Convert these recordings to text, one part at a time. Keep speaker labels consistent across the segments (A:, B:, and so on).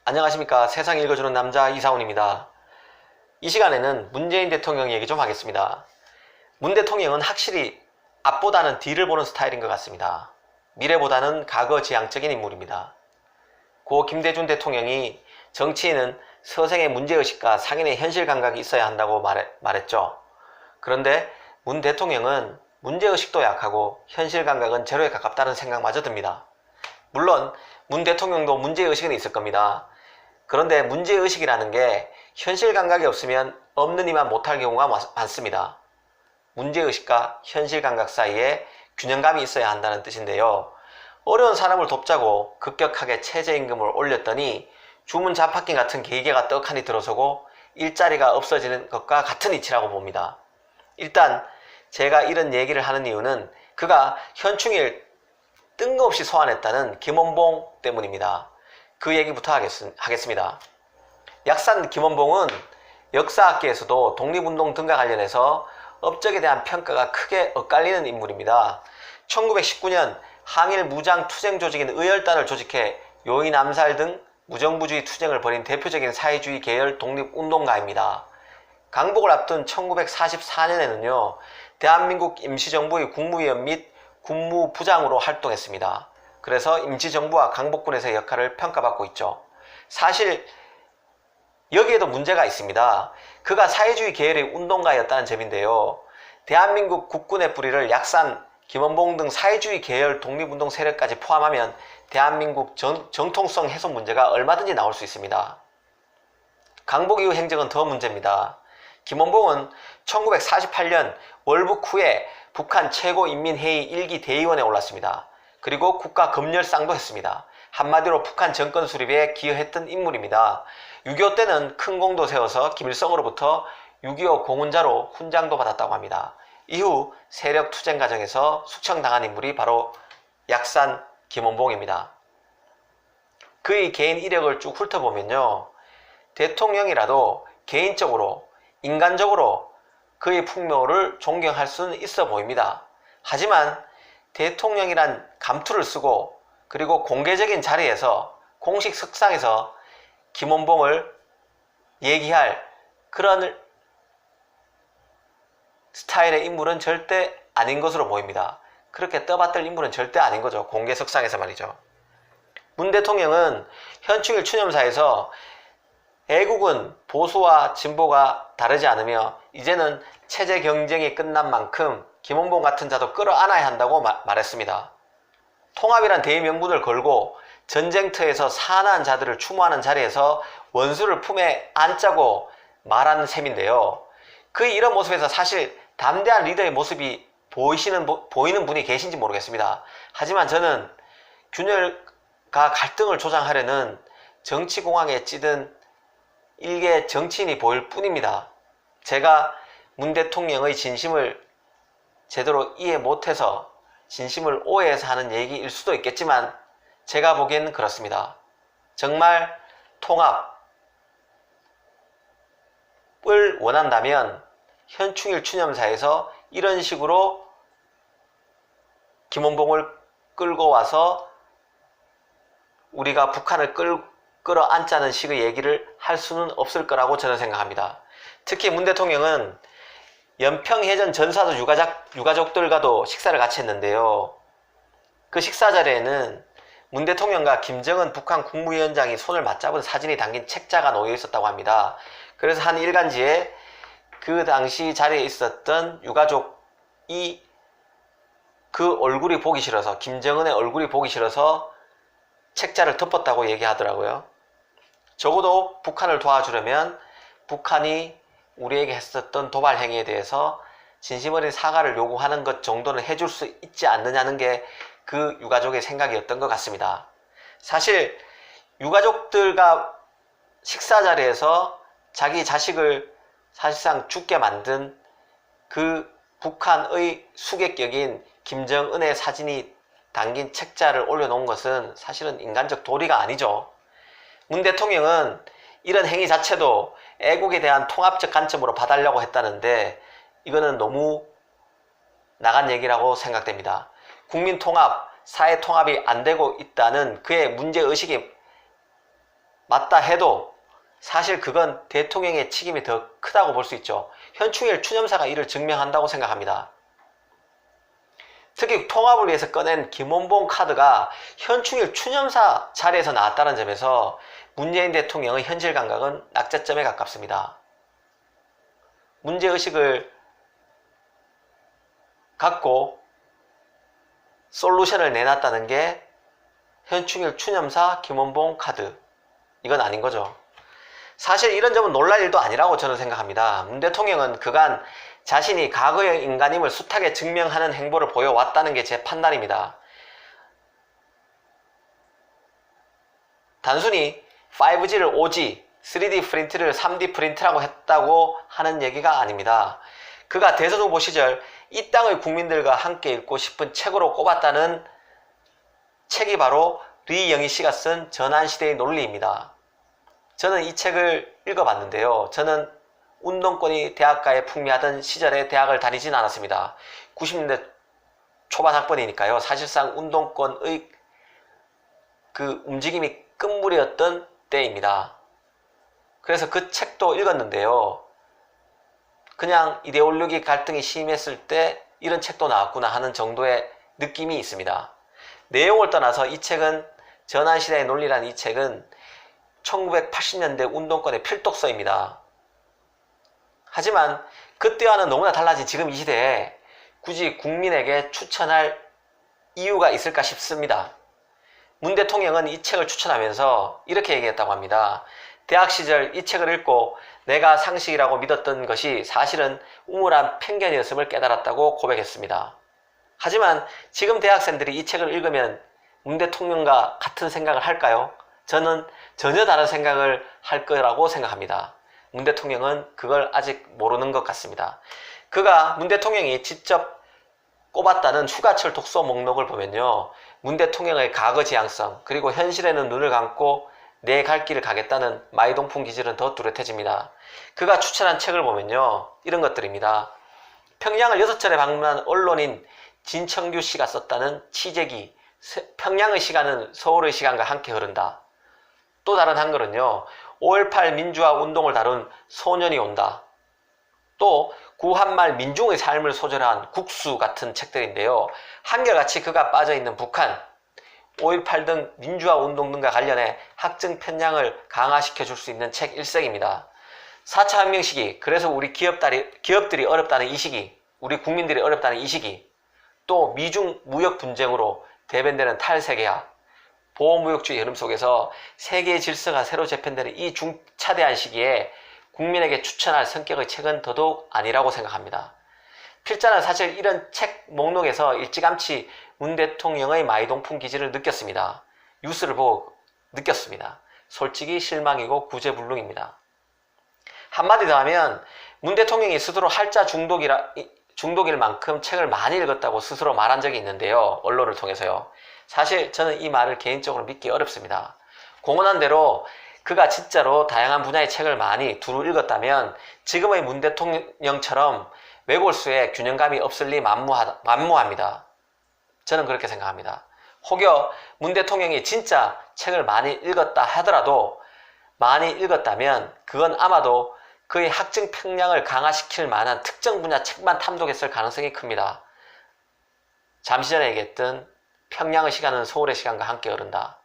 A: 안녕하십니까. 세상 읽어주는 남자 이사훈입니다. 이 시간에는 문재인 대통령 얘기 좀 하겠습니다. 문 대통령은 확실히 앞보다는 뒤를 보는 스타일인 것 같습니다. 미래보다는 과거지향적인 인물입니다. 고 김대중 대통령이 정치인은 서생의 문제의식과 상인의 현실 감각이 있어야 한다고 말했죠. 그런데 문 대통령은 문제의식도 약하고 현실 감각은 제로에 가깝다는 생각마저 듭니다. 물론 문 대통령도 문제의식은 있을 겁니다. 그런데 문제의식이라는 게 현실 감각이 없으면 없는 이만 못할 경우가 많습니다. 문제의식과 현실 감각 사이에 균형감이 있어야 한다는 뜻인데요. 어려운 사람을 돕자고 급격하게 최저임금을 올렸더니 주문 잡학긴 같은 계기가 떡하니 들어서고 일자리가 없어지는 것과 같은 이치라고 봅니다. 일단 제가 이런 얘기를 하는 이유는 그가 현충일 뜬금없이 소환했다는 김원봉 때문입니다. 그 얘기부터 하겠습니다. 약산 김원봉은 역사학계에서도 독립운동 등과 관련해서 업적에 대한 평가가 크게 엇갈리는 인물입니다. 1919년 항일 무장투쟁조직인 의열단을 조직해 요인 암살 등 무정부주의 투쟁을 벌인 대표적인 사회주의 계열 독립운동가입니다. 강복을 앞둔 1944년에는요. 대한민국 임시정부의 국무위원 및 국무부장으로 활동했습니다. 그래서 임시정부와 강복군에서의 역할을 평가받고 있죠. 사실 여기에도 문제가 있습니다. 그가 사회주의 계열의 운동가였다는 점인데요. 대한민국 국군의 뿌리를 약산, 김원봉 등 사회주의 계열 독립운동 세력까지 포함하면 대한민국 정통성 훼손 문제가 얼마든지 나올 수 있습니다. 강복 이후 행적은 더 문제입니다. 김원봉은 1948년 월북 후에 북한 최고인민회의 1기 대의원에 올랐습니다. 그리고 국가검열상도 했습니다. 한마디로 북한 정권 수립에 기여했던 인물입니다. 6.25 때는 큰 공도 세워서 김일성으로부터 6.25 공훈자로 훈장도 받았다고 합니다. 이후 세력 투쟁 과정에서 숙청당한 인물이 바로 약산 김원봉입니다. 그의 개인 이력을 쭉 훑어보면요. 대통령이라도 개인적으로, 인간적으로 그의 풍묘를 존경할 수는 있어 보입니다. 하지만 대통령이란 감투를 쓰고 그리고 공개적인 자리에서 공식 석상에서 김원봉을 얘기할 그런 스타일의 인물은 절대 아닌 것으로 보입니다. 그렇게 떠받들 인물은 절대 아닌 거죠. 공개 석상에서 말이죠. 문 대통령은 현충일 추념사에서 애국은 보수와 진보가 다르지 않으며 이제는 체제 경쟁이 끝난 만큼 김원봉 같은 자도 끌어안아야 한다고 말했습니다. 통합이란 대의명분을 걸고 전쟁터에서 사나운 자들을 추모하는 자리에서 원수를 품에 안자고 말하는 셈인데요. 그의 이런 모습에서 사실 담대한 리더의 모습이 보이는 분이 계신지 모르겠습니다. 하지만 저는 균열과 갈등을 조장하려는 정치공학에 찌든 일개 정치인이 보일 뿐입니다. 제가 문 대통령의 진심을 제대로 이해 못해서 진심을 오해해서 하는 얘기일 수도 있겠지만 제가 보기에는 그렇습니다. 정말 통합을 원한다면 현충일 추념사에서 이런 식으로 김원봉을 끌고 와서 우리가 북한을 끌어안자는 식의 얘기를 할 수는 없을 거라고 저는 생각합니다. 특히 문 대통령은 연평해전 전사도 유가족들과도 식사를 같이 했는데요. 그 식사 자리에는 문 대통령과 김정은 북한 국무위원장이 손을 맞잡은 사진이 담긴 책자가 놓여 있었다고 합니다. 그래서 한 일간지에 그 당시 자리에 있었던 유가족이 그 얼굴이 보기 싫어서, 김정은의 얼굴이 보기 싫어서 책자를 덮었다고 얘기하더라고요. 적어도 북한을 도와주려면 북한이 우리에게 했었던 도발 행위에 대해서 진심 어린 사과를 요구하는 것 정도는 해줄 수 있지 않느냐는 게 그 유가족의 생각이었던 것 같습니다. 사실 유가족들과 식사 자리에서 자기 자식을 사실상 죽게 만든 그 북한의 수객격인 김정은의 사진이 담긴 책자를 올려놓은 것은 사실은 인간적 도리가 아니죠. 문 대통령은 이런 행위 자체도 애국에 대한 통합적 관점으로 봐달라고 했다는데 이거는 너무 나간 얘기라고 생각됩니다. 국민 통합, 사회 통합이 안 되고 있다는 그의 문제의식이 맞다 해도 사실 그건 대통령의 책임이 더 크다고 볼 수 있죠. 현충일 추념사가 이를 증명한다고 생각합니다. 특히 통합을 위해서 꺼낸 김원봉 카드가 현충일 추념사 자리에서 나왔다는 점에서 문재인 대통령의 현실 감각은 낙제점에 가깝습니다. 문제의식을 갖고 솔루션을 내놨다는 게 현충일 추념사 김원봉 카드, 이건 아닌 거죠. 사실 이런 점은 놀랄 일도 아니라고 저는 생각합니다. 문 대통령은 그간 자신이 과거의 인간임을 숱하게 증명하는 행보를 보여왔다는 게 제 판단입니다. 단순히 5G를 5G, 3D 프린트를 3D 프린트라고 했다고 하는 얘기가 아닙니다. 그가 대선 후보 시절 이 땅의 국민들과 함께 읽고 싶은 책으로 꼽았다는 책이 바로 리영희 씨가 쓴 전환시대의 논리입니다. 저는 이 책을 읽어봤는데요. 저는 운동권이 대학가에 풍미하던 시절에 대학을 다니진 않았습니다. 90년대 초반 학번이니까요. 사실상 운동권의 그 움직임이 끝물이었던 때입니다. 그래서 그 책도 읽었는데요. 그냥 이데올로기 갈등이 심했을 때 이런 책도 나왔구나 하는 정도의 느낌이 있습니다. 내용을 떠나서 이 책은 전환시대의 논리라는 이 책은 1980년대 운동권의 필독서입니다. 하지만 그때와는 너무나 달라진 지금 이 시대에 굳이 국민에게 추천할 이유가 있을까 싶습니다. 문 대통령은 이 책을 추천하면서 이렇게 얘기했다고 합니다. 대학 시절 이 책을 읽고 내가 상식이라고 믿었던 것이 사실은 우물한 편견이었음을 깨달았다고 고백했습니다. 하지만 지금 대학생들이 이 책을 읽으면 문 대통령과 같은 생각을 할까요? 저는 전혀 다른 생각을 할 거라고 생각합니다. 문 대통령은 그걸 아직 모르는 것 같습니다. 문 대통령이 직접 꼽았다는 휴가철 독서 목록을 보면요. 문 대통령의 과거 지향성, 그리고 현실에는 눈을 감고 내 갈 길을 가겠다는 마이동풍 기질은 더 뚜렷해집니다. 그가 추천한 책을 보면요. 이런 것들입니다. 평양을 6차례 방문한 언론인 진청규 씨가 썼다는 취재기, 평양의 시간은 서울의 시간과 함께 흐른다. 또 다른 한글은요. 5.18 민주화 운동을 다룬 소년이 온다. 또 구한말 민중의 삶을 소재로 국수 같은 책들인데요. 한결같이 그가 빠져있는 북한, 5.18 등 민주화 운동 등과 관련해 학증 편향을 강화시켜 줄 수 있는 책 일색입니다. 4차 혁명 시기, 그래서 우리 기업들이 어렵다는 이 시기, 우리 국민들이 어렵다는 이 시기, 또 미중 무역 분쟁으로 대변되는 탈세계화, 보호무역주의 흐름 속에서 세계의 질서가 새로 재편되는 이 중차대한 시기에 국민에게 추천할 성격의 책은 더더욱 아니라고 생각합니다. 필자는 사실 이런 책 목록에서 일찌감치 문 대통령의 마이동풍 기질을 느꼈습니다. 뉴스를 보고 느꼈습니다. 솔직히 실망이고 구제불능입니다. 한마디 더 하면 문 대통령이 스스로 할자 중독일 만큼 책을 많이 읽었다고 스스로 말한 적이 있는데요. 언론을 통해서요. 사실 저는 이 말을 개인적으로 믿기 어렵습니다. 공언한 대로 그가 진짜로 다양한 분야의 책을 많이 두루 읽었다면 지금의 문 대통령처럼 외골수에 균형감이 없을 리 만무합니다. 저는 그렇게 생각합니다. 혹여 문 대통령이 진짜 책을 많이 읽었다 하더라도 많이 읽었다면 그건 아마도 그의 학증 평량을 강화시킬 만한 특정 분야 책만 탐독했을 가능성이 큽니다. 잠시 전에 얘기했던 평양의 시간은 서울의 시간과 함께 흐른다.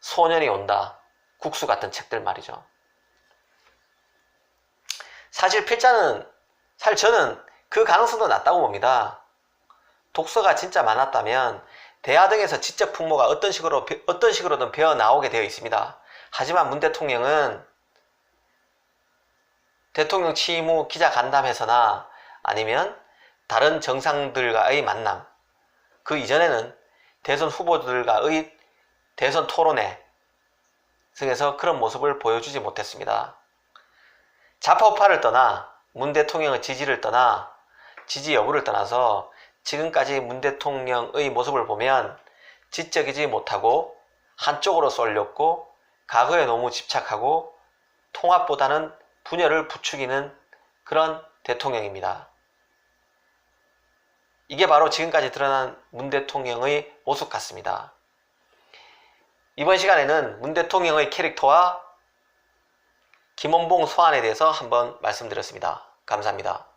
A: 소년이 온다. 국수 같은 책들 말이죠. 사실 저는 그 가능성도 낮다고 봅니다. 독서가 진짜 많았다면 대화 등에서 지적 풍모가 어떤 식으로든 배어 나오게 되어 있습니다. 하지만 문 대통령은 대통령 취임 후 기자 간담회에서나 아니면 다른 정상들과의 만남, 그 이전에는 대선 후보들과의 대선 토론회 등에서 그런 모습을 보여주지 못했습니다. 좌파우파를 떠나 문 대통령의 지지를 떠나 지지 여부를 떠나서 지금까지 문 대통령의 모습을 보면 지적이지 못하고 한쪽으로 쏠렸고 과거에 너무 집착하고 통합보다는 분열을 부추기는 그런 대통령입니다. 이게 바로 지금까지 드러난 문 대통령의 모습 같습니다. 이번 시간에는 문 대통령의 캐릭터와 김원봉 소환에 대해서 한번 말씀드렸습니다. 감사합니다.